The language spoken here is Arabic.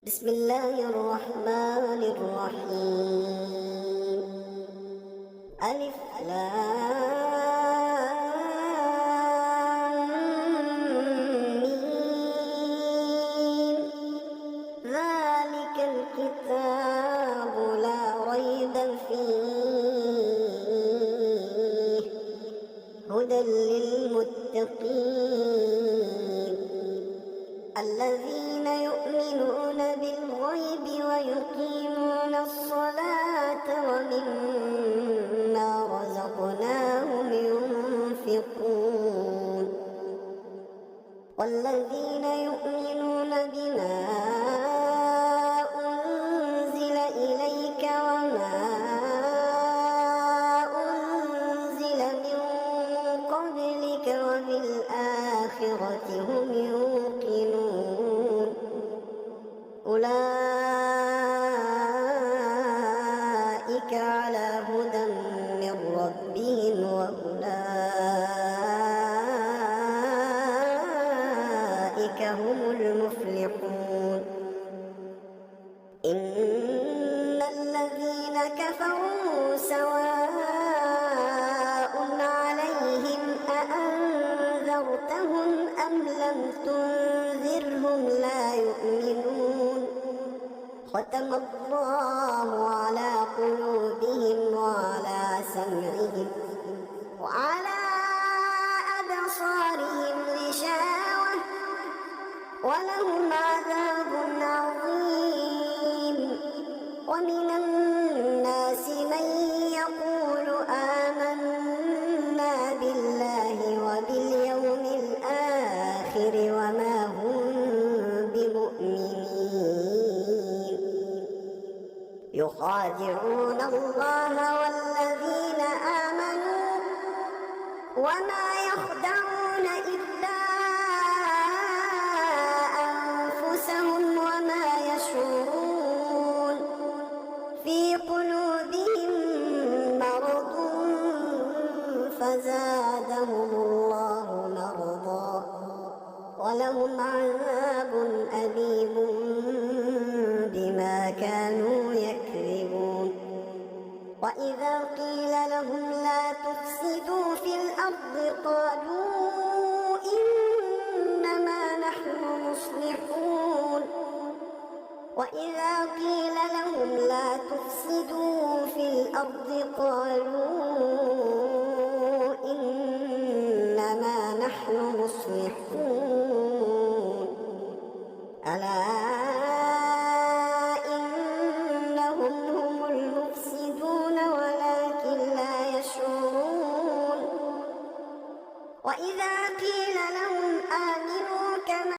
بسم الله الرحمن الرحيم. ألف لام ميم. ذلك الكتاب لا ريب فيه هدى للمتقين الذين يؤمنون بالغيب ويقيمون الصلاة ومما رزقناهم ينفقون والذين يؤمنون بما أنزل إليك وما أنزل من قبلك وبالآخرة هم يوقنون أولئك على هدى من ربهم وأولئك هم المفلحون. إن الذين كفروا سواء عليهم أأنذرتهم أم لم تنذرهم لا يؤمنون. ختم الله على قلوبهم وعلى سمعهم وعلى أبصارهم غشاوة ولهم عذاب عظيم. ومن الناس من يقول آمنا بالله وباليوم الآخر وما هم بمؤمنين يخادعون الله والذين آمنوا وما يخدعون إلا أنفسهم وما يشعرون. في قلوبهم مرض فزادهم الله مرضا ولهم عذاب أليم بما كانوا يكذبون. وإذا قيل لهم لا تفسدوا في الأرض قالوا إنما نحن مصلحون. وإذا قيل لهم لا تفسدوا في الأرض قالوا إنما نحن مصلحون. ألا إنهم هم المفسدون ولكن لا يشعرون. وإذا قيل لهم آمنوا